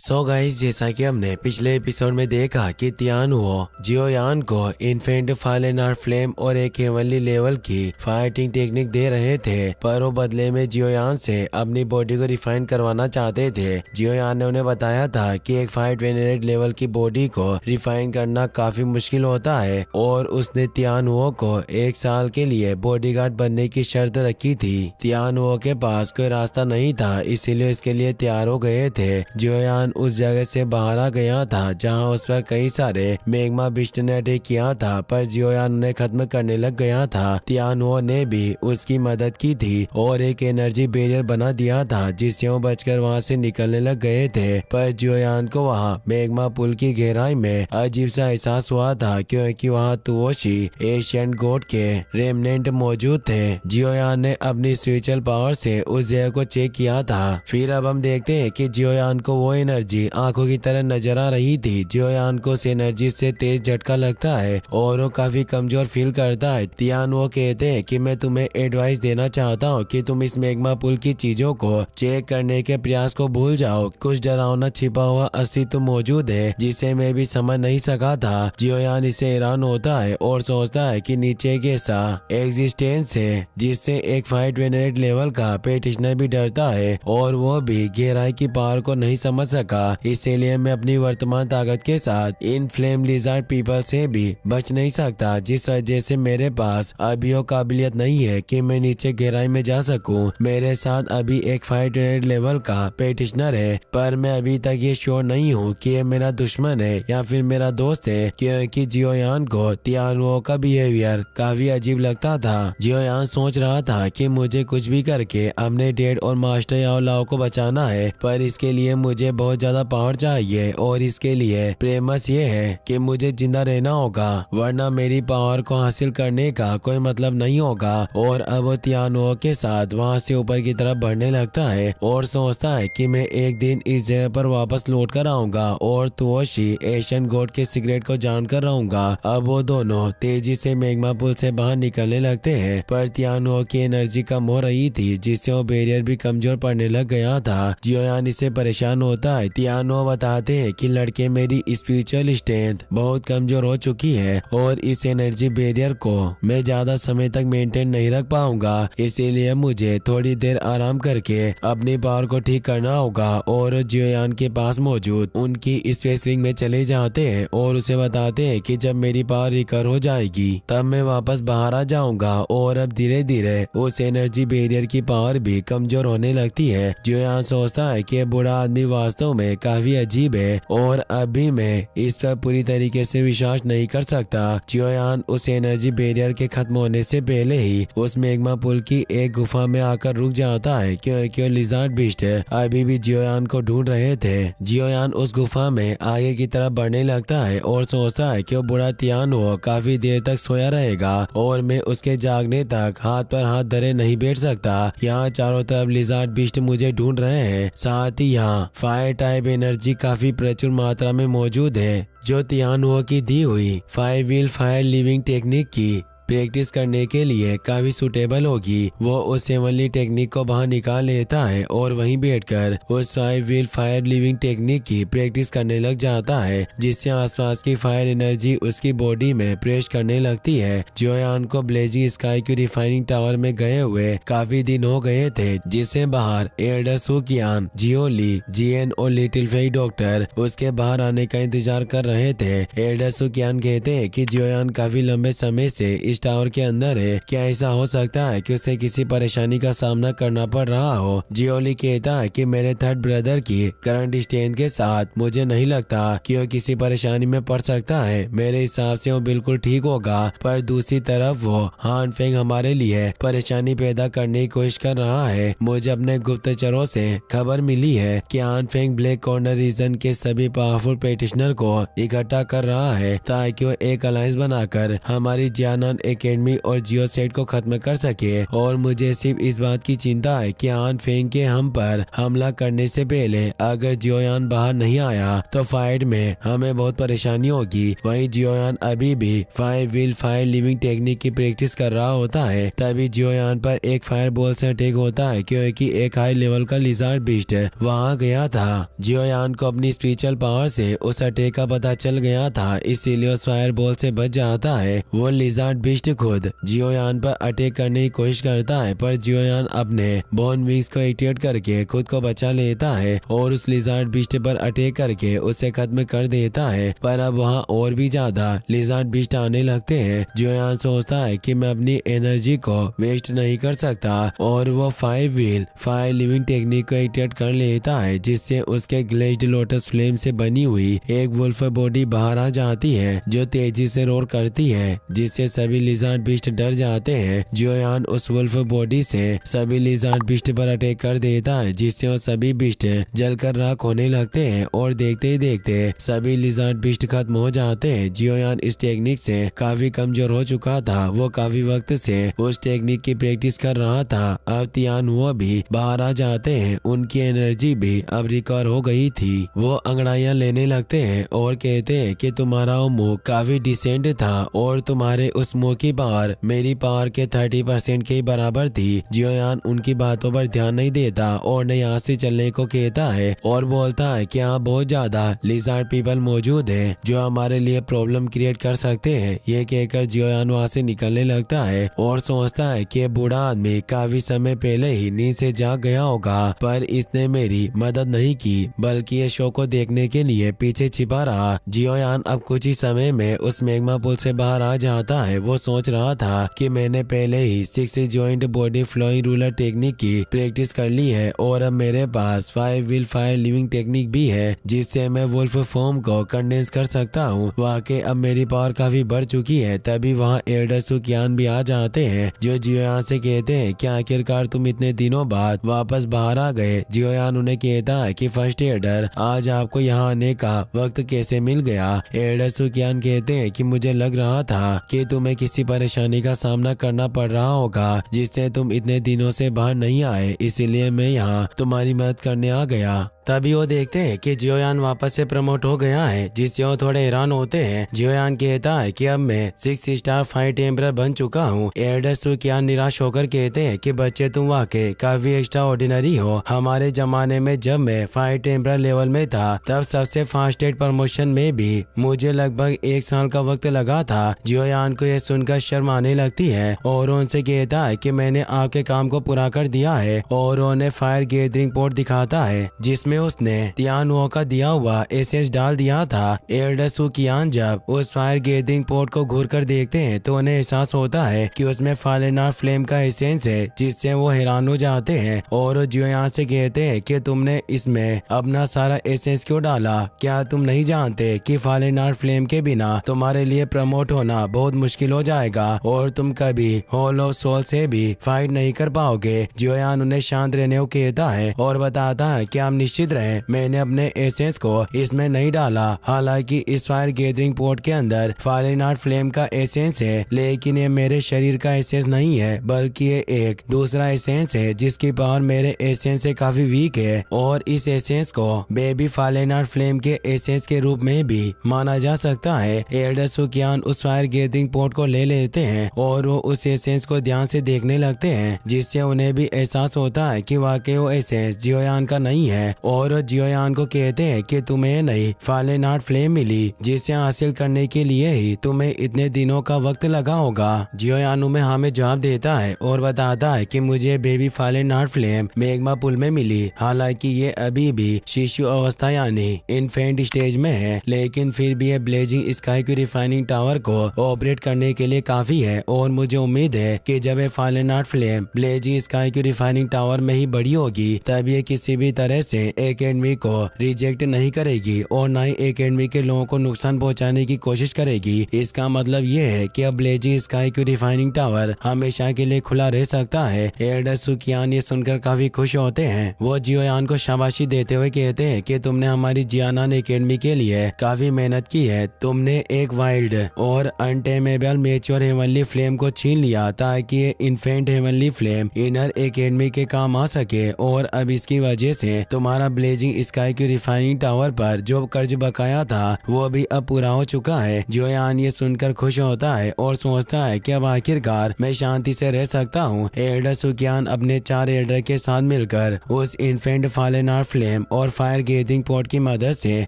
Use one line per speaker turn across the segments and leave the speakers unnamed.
So guys, जैसा कि हमने पिछले एपिसोड में देखा कि तियानहुओ जियोयान को इन्फेंट फायर एंड फ्लेम और एक हेवनली लेवल की फाइटिंग टेक्निक दे रहे थे, पर वो बदले में जियोयान से अपनी बॉडी को रिफाइन करवाना चाहते थे। जियोयान ने उन्हें बताया था कि एक 528 लेवल की बॉडी को रिफाइन करना काफी मुश्किल होता है और उसने तियानहुओ को 1 साल के लिए बॉडीगार्ड बनने की शर्त रखी थी। तियानहुओ के पास कोई रास्ता नहीं था, इसीलिए इसके लिए तैयार हो गए थे। जियोयान उस जगह से बाहर आ गया था जहां उस पर कई सारे मैग्मा बिस्ट ने अटैक किया था, पर जियोयान उन्हें खत्म करने लग गया था। तियानहुओ ने भी उसकी मदद की थी और एक एनर्जी बैरियर बना दिया था जिससे वो बचकर वहां से निकलने लग गए थे, पर जियोयान को वहां मैग्मा पुल की गहराई में अजीब सा एहसास हुआ था क्योंकि वहां तुओशी एशियन गॉड के रेमनेंट मौजूद थे। जियोयान ने अपनी स्पिरिचुअल पावर से उस जगह को चेक किया था। फिर अब हम देखते हैं कि जियोयान को वो एनर्जी आंखों की तरह नजर आ रही थी। जियोयान को उस एनर्जी से तेज झटका लगता है और वो काफी कमजोर फील करता है। तियानहुओ कहते हैं कि मैं तुम्हें एडवाइस देना चाहता हूँ कि तुम इस मैग्मा पुल की चीजों को चेक करने के प्रयास को भूल जाओ। कुछ डरावना छिपा हुआ अस्तित्व मौजूद है जिसे मैं भी समझ नहीं सका था। जियोयान इससे हैरान होता है और सोचता है कि नीचे एक ऐसा एग्जिस्टेंस है जिससे एक 528 लेवल का पेटिशनर भी डरता है और वो भी गहराई की पावर को नहीं समझ सका। इसीलिए मैं अपनी वर्तमान ताकत के साथ इन फ्लेम लिजार्ड पीपल से भी बच नहीं सकता, जिस वजह से मेरे पास अभी वो काबिलियत नहीं है कि मैं नीचे गहराई में जा सकूं। मेरे साथ अभी एक 528 लेवल का पेटिशनर है, पर मैं अभी तक ये श्योर नहीं हूँ कि ये मेरा दुश्मन है या फिर मेरा दोस्त है, क्योंकि जियोयान को तियानहुओ का बिहेवियर काफी अजीब लगता था। जियोयान सोच रहा था कि मुझे कुछ भी करके अपने डेड और मास्टर याओ लाओ को बचाना है, पर इसके लिए मुझे बहुत ज्यादा पावर चाहिए और इसके लिए प्रेमस ये है कि मुझे जिंदा रहना होगा, वरना मेरी पावर को हासिल करने का कोई मतलब नहीं होगा। और अब वो तियानहुओ के साथ वहां से ऊपर की तरफ बढ़ने लगता है और सोचता है कि मैं एक दिन इस जगह पर वापस लौट कर आऊंगा और तुओशी एशियन गॉड के सीक्रेट को जानकर रहूंगा। अब वो दोनों तेजी से मैग्मा पुल से बाहर निकलने लगते हैं, पर तियानहुओ की एनर्जी कम हो रही थी जिससे वो बैरियर भी कमजोर पड़ने लग गया था। जियोयान इससे परेशान होता है। तियानहुओ बताते हैं कि लड़के, मेरी स्पिरिचुअल स्ट्रेंथ बहुत कमजोर हो चुकी है और इस एनर्जी बैरियर को मैं ज्यादा समय तक मेंटेन नहीं रख पाऊंगा, इसीलिए मुझे थोड़ी देर आराम करके अपनी पावर को ठीक करना होगा। और जियोयान के पास मौजूद उनकी स्पेस रिंग में चले जाते हैं और उसे बताते हैं कि जब मेरी पावर रिकवर हो जाएगी तब मैं वापस बाहर आ जाऊंगा। और अब धीरे धीरे उस एनर्जी बैरियर की पावर भी कमजोर होने लगती है। जियोयान सोचता है कि बूढ़ा आदमी वास्तव में काफी अजीब है और अभी मैं इस पर पूरी तरीके से विश्वास नहीं कर सकता। जियोयान उस एनर्जी बैरियर के खत्म होने से पहले ही उस मैग्मा पुल की एक गुफा में आकर रुक जाता है क्योंकि लिजार्ड बिस्ट अभी भी जियोयान को ढूंढ रहे थे। जियोयान उस गुफा में आगे की तरफ बढ़ने लगता है और सोचता है कि वो बूढ़ा तियानहुओ काफी देर तक सोया रहेगा और मैं उसके जागने तक हाथ पर हाथ धरे नहीं बैठ सकता। यहाँ चारों तरफ लिजार्ड बिस्ट मुझे ढूंढ रहे हैं, साथ ही यहाँ फायर टाइप एनर्जी काफी प्रचुर मात्रा में मौजूद है जो तियानहुओ की दी हुई 5 व्हील फायर लिविंग टेक्निक की प्रैक्टिस करने के लिए काफी सुटेबल होगी। वो उस हेवनली टेक्निक को बाहर निकाल लेता है और वहीं बैठकर उस 5 व्हील फायर लिविंग टेक्निक की प्रैक्टिस करने लग जाता है, जिससे आसपास की फायर एनर्जी उसकी बॉडी में प्रेस करने लगती है। जियोयान को ब्लेजिंग स्काई की रिफाइनिंग टावर में गए हुए काफी दिन हो गए थे, जिससे बाहर एल्डर सुकियान, जियोली, जियन और लिटिल फेई डॉक्टर उसके बाहर आने का इंतजार कर रहे थे। एल्डर सुकियान कहते हैं कि जियोयान काफी लंबे समय से इस टावर के अंदर है, क्या ऐसा हो सकता है कि उसे किसी परेशानी का सामना करना पड़ रहा हो। जियोली कहता है कि मेरे थर्ड ब्रदर की करंट स्ट्रेंथ के साथ मुझे नहीं लगता कि वो किसी परेशानी में पड़ सकता है। मेरे हिसाब से वो बिल्कुल ठीक होगा, पर दूसरी तरफ वो हान फेंग हमारे लिए परेशानी पैदा करने की कोशिश कर रहा है। मुझे अपने गुप्तचरों से खबर मिली है कि हान फेंग ब्लैक कॉर्नर रीजन के सभी पावरफुल पेटिशनर को इकट्ठा कर रहा है ताकि वो एक अलायंस बनाकर हमारी जियानन एकेडमी और जियो सेट को खत्म कर सके और मुझे सिर्फ इस बात की चिंता है कि आन फेंग के हम पर हमला करने से पहले अगर जियोयान बाहर नहीं आया तो फाइट में हमें बहुत परेशानी होगी। वहीं जियोयान अभी भी 5 व्हील फायर लिविंग टेक्निक की प्रैक्टिस कर रहा होता है। तभी जियोयान पर एक फायर बॉल से अटैक होता है क्योंकि एक हाई लेवल का लिजार्ड बीस्ट वहां गया था। जियोयान को अपनी स्पिरिचुअल पावर से उस अटैक का पता चल गया था, इसीलिए उस फायर बॉल से बच जाता है। वो लिजार्ड बीस्ट खुद जियोयान पर अटैक करने की कोशिश करता है पर जियोयान अपने बोन विंग्स को एक्टिवेट करके खुद को बचा लेता है और उस लिजार्ड बीस्ट पर अटैक करके उसे खत्म कर देता है। पर अब वहाँ और भी ज्यादा लिजार्ड बीस्ट आने लगते हैं। जियोयान सोचता है कि मैं अपनी एनर्जी को वेस्ट नहीं कर सकता और वो 5 व्हील फायर लिविंग टेक्निक को एक्टिवेट कर लेता है, जिससे उसके ग्लेज्ड लोटस फ्लेम से बनी हुई एक वुल्फ बॉडी बाहर आ जाती है जो तेजी से रोर करती है, जिससे सभी लिजार्ड बीस्ट डर जाते हैं। जियोयान उस वुल्फ बॉडी से सभी लिजार्ड बीस्ट पर अटैक कर देता है, जिससे वो सभी बीस्ट जलकर राख होने लगते हैं और देखते ही देखते सभी लिजार्ड बीस्ट खत्म हो जाते हैं। जियोयान इस टेक्निक से काफी कमजोर हो चुका था। वो काफी वक्त से उस टेक्निक की प्रैक्टिस कर रहा था। अब तियान हुआ भी बाहर आ जाते हैं। उनकी एनर्जी भी अब रिकवर हो गई थी। वो अंगड़ाइयां लेने लगते हैं और कहते हैं कि तुम्हारा मुंह काफी डिसेंट था और तुम्हारे उस मुंह की पावर मेरी पावर के 30% के बराबर थी। जियोयान उनकी बातों पर ध्यान नहीं देता और न यहाँ से चलने को कहता है और बोलता है कि यहाँ बहुत ज्यादा लिजार्ड पीपल मौजूद हैं जो हमारे लिए प्रॉब्लम क्रिएट कर सकते हैं। ये कहकर जियोयान वहाँ से निकलने लगता है और सोचता है कि बूढ़ा आदमी काफी समय पहले ही नींद से जाग गया होगा, पर इसने मेरी मदद नहीं की बल्कि ये शो को देखने के लिए पीछे छिपा रहा। जियोयान अब कुछ ही समय में उस मैग्मा पुल से बाहर आ जाता है। वो सोच रहा था कि मैंने पहले ही 6 joint body flowing ruler technique की प्रैक्टिस कर ली है और अब मेरे पास 5 व्हील फायर लिविंग टेक्निक भी है, जिससे मैं वुल्फ फॉर्म को कंडेंस कर सकता हूँ। वाकई अब मेरी पावर काफी बढ़ चुकी है। तभी वहाँ एल्डर सुकियान भी आ जाते हैं जो जियोयान से कहते हैं कि आखिरकार तुम इतने दिनों बाद वापस बाहर आ गए। जियोयान उन्हें कहता है कि फर्स्ट एल्डर आज आपको यहाँ आने का वक्त कैसे मिल गया। एल्डर सुकियान कहते हैं कि मुझे लग रहा था कि तुम्हें किसी परेशानी का सामना करना पड़ रहा होगा जिससे तुम इतने दिनों से बाहर नहीं आए, इसीलिए मैं यहाँ तुम्हारी मदद करने आ गया। तभी वो देखते हैं कि जियोयान वापस से प्रमोट हो गया है, जिससे वो थोड़े हैरान होते हैं। जियोयान कहता है कि अब मैं 6 स्टार फाइट एम्परर बन चुका हूँ। एल्डर सुकियान निराश होकर कहते हैं कि बच्चे तुम वाकई काफी एक्स्ट्रा ऑर्डिनरी हो। हमारे जमाने में जब मैं फाइट एम्परर लेवल में था तब सबसे फास्टेस्ट प्रमोशन में भी मुझे लगभग 1 साल का वक्त लगा था। जियोयान को यह सुनकर शर्म आने लगती है और उनसे कहता है कि मैंने आपके काम को पूरा कर दिया है और उन्हें फायर गैदरिंग पोर्ट दिखाता है जिसमें उसने तियानुओ का दिया हुआ एसेंस डाल दिया था। एल्डर सुकियान जब उस फायर गैदरिंग पोर्ट को घूर कर देखते हैं तो उन्हें एहसास होता है कि उसमें फालेनार फ्लेम का एसेंस है, जिससे वो हैरान हो जाते हैं और जियोयान से कहते हैं कि तुमने इसमें अपना सारा एसेंस क्यों डाला। क्या तुम नहीं जानते कि फालेनार फ्लेम के बिना तुम्हारे लिए प्रमोट होना बहुत मुश्किल हो जाएगा और तुम कभी हॉल ऑफ सोल से भी फाइट नहीं कर पाओगे। जियोयान उन्हें शांत रहने को कहता है और बताता है कि आप निश्चित रहे, मैंने अपने एसेंस को इसमें नहीं डाला। हालांकि इस फायर गैदरिंग पोर्ट के अंदर फालेनार फ्लेम का एसेंस है, लेकिन ये मेरे शरीर का एसेंस नहीं है बल्कि ये एक दूसरा एसेंस है जिसकी पावर मेरे एसेंस से काफी वीक है और इस एसेंस को बेबी फालेनार फ्लेम के एसेंस के रूप में भी माना जा सकता है। एल्डर सुकियान उस फायर गैदरिंग पोर्ट को ले लेते हैं और वो उस एसेंस को ध्यान से देखने लगते हैं, जिससे उन्हें भी एहसास होता है कि वाकई वो एसेंस जियोयान का नहीं है और जियोयान को कहते हैं कि तुम्हें नई फालेनार फ्लेम मिली जिसे हासिल करने के लिए ही तुम्हें इतने दिनों का वक्त लगा होगा। जियोयान में हमें जवाब देता है और बताता है कि मुझे बेबी फालेनार फ्लेम मैग्मा पुल में मिली। हालांकि ये अभी भी शिशु अवस्था यानी इन्फेंट स्टेज में है, लेकिन फिर भी ये ब्लेजिंग स्काई की रिफाइनिंग टावर को ऑपरेट करने के लिए काफी है और मुझे उम्मीद है कि जब ये फालेनार फ्लेम ब्लेजिंग स्काई की रिफाइनिंग टावर में ही बड़ी होगी तब ये किसी भी तरह से एकेडमी को रिजेक्ट नहीं करेगी और न ही एकेडमी के लोगों को नुकसान पहुंचाने की कोशिश करेगी। इसका मतलब ये है कि अब ब्लेजिंग स्काई की रिफाइनिंग टावर हमेशा के लिए खुला रह सकता है। एल्डर सुकियान ये सुनकर काफी खुश होते हैं। वो जियोयान को शाबाशी देते हुए कहते हैं कि तुमने हमारी जियानान एकेडमी के लिए काफी मेहनत की है। तुमने एक वाइल्ड और अनटेमेबल मैच्योर हेवनली फ्लेम को छीन लिया ताकि ये infant heavenly flame inner academy के काम आ सके, और अब इसकी वजह से तुम्हारा ब्लेजिंग स्काई की रिफाइनिंग टावर पर जो कर्ज बकाया था वो भी अब पूरा हो चुका है। जियोयान ये सुनकर खुश होता है और सोचता है कि अब आखिरकार मैं शांति से रह सकता हूँ। एल्डर सुकियान अपने 4 एल्डर के साथ मिलकर उस इन्फेंट फालेनार फ्लेम और फायर गेथिंग पॉट की मदद से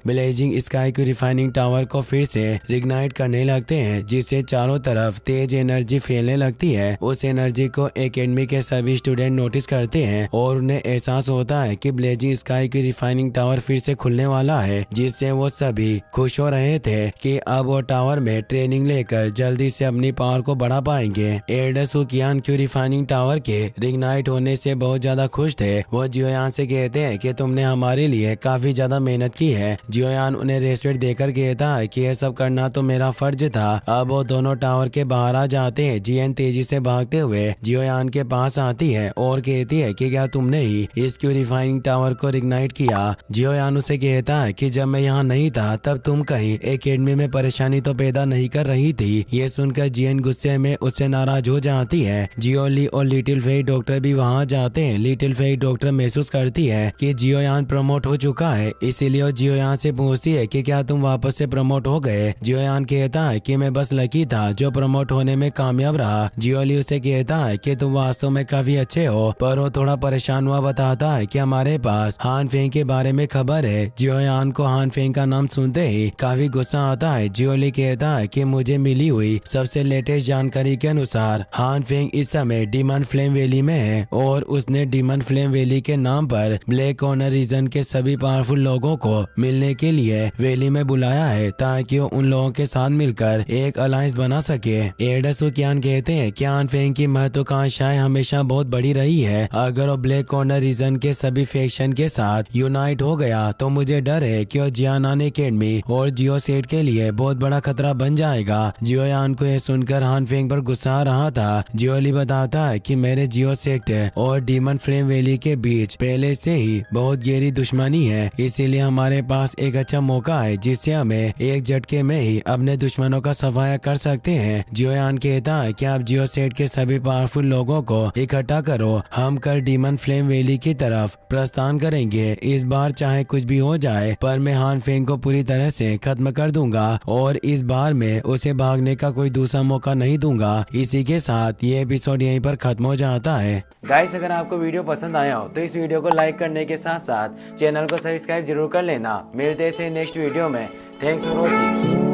ब्लेजिंग स्काई की रिफाइनिंग टावर को फिर से रिग्नाइट करने लगते हैं, जिससे चारों तरफ तेज एनर्जी फैलने लगती है। उस एनर्जी को एकेडमी के सभी स्टूडेंट नोटिस करते हैं और उन्हें एहसास होता है कि ब्लेजिंग स्काई की रिफाइनिंग टावर फिर से खुलने वाला है, जिससे वो सभी खुश हो रहे थे कि अब वो टावर में ट्रेनिंग लेकर जल्दी से अपनी पावर को बढ़ा पाएंगे। एल्डर सुकियान की रिफाइनिंग टावर के रिग्नाइट होने से बहुत ज्यादा खुश थे। वो जियोयान से कहते हैं कि तुमने हमारे लिए काफी ज्यादा मेहनत की है। जियोयान उन्हें रेस्पेक्ट देकर कहता है कि यह सब करना तो मेरा फर्ज था। अब वो दोनों टावर के बाहर आ जाते हैं। जियन तेजी से भागते हुए जियोयान के पास आती है और कहती है कि क्या तुमने ही इस रिफाइनिंग टावर को रिग्नाइट किया। जियोयान उसे कहता है कि जब मैं यहाँ नहीं था तब तुम कहीं एकेडमी में परेशानी तो पैदा नहीं कर रही थी। ये सुनकर जियन गुस्से में उससे नाराज हो जाती है। जियोली और लिटिल फेई डॉक्टर भी वहाँ जाते हैं। लिटिल फेई डॉक्टर महसूस करती है कि जियोयान प्रमोट हो चुका है, इसीलिए जियोयान से पूछती है कि क्या तुम वापस से प्रमोट हो गए। जियोयान कहता है कि मैं बस लकी था जो प्रमोट होने में कामयाब रहा। जियोली उसे कहता है कि तुम वास्तव में काफी अच्छे हो, पर वो थोड़ा परेशान हुआ बताता है कि हमारे पास हान फेंग के बारे में खबर है। जियोयान को हान फेंग का नाम सुनते ही काफी गुस्सा आता है। जियोली कहता है कि मुझे मिली हुई सबसे लेटेस्ट जानकारी के अनुसार हान फेंग इस समय डीमन फ्लेम वैली में है और उसने डीमन फ्लेम वैली के नाम पर ब्लैक कॉर्नर रीजन के सभी पावरफुल लोगों को मिलने के लिए वैली में बुलाया है ताकि वो उन लोगों के साथ मिलकर एक अलायंस बना सके। एल्डर सुकियान कहते हैं कि हान फेंग की महत्वाकांक्षाएं हमेशा बहुत बड़ी रही है। अगर वो ब्लैक कॉर्नर रीजन के सभी फैक्शन के साथ यूनाइट हो गया तो मुझे डर है कि वो जियानान एकेडमी और जियो सेट के लिए बहुत बड़ा खतरा बन जाएगा। जियोयान को यह सुनकर हान फेंग पर गुस्सा आ रहा था। जियोली बताता है कि मेरे जियो सेक्ट और डीमन फ्लेम वैली के बीच पहले से ही बहुत गहरी दुश्मनी है, इसीलिए हमारे पास एक अच्छा मौका है जिससे हमें एक झटके में ही अपने दुश्मनों का सफाया कर सकते हैं। जियोयान कहता है कि आप जियो सेट के सभी पावरफुल लोगों को इकट्ठा करो, हम कल डीमन फ्लेम वैली की तरफ प्रस्थान करेंगे। इस बार चाहे कुछ भी हो जाए पर मैं हान फेंग को पूरी तरह से खत्म कर दूंगा और इस बार मैं उसे भागने का कोई दूसरा मौका नहीं दूंगा। इसी के साथ ये एपिसोड यहीं पर खत्म हो जाता है। गाइस, अगर आपको वीडियो पसंद आया हो तो इस वीडियो को लाइक करने के साथ साथ चैनल को सब्सक्राइब जरूर कर लेना। मिलते हैं नेक्स्ट वीडियो में। Thanks for watching.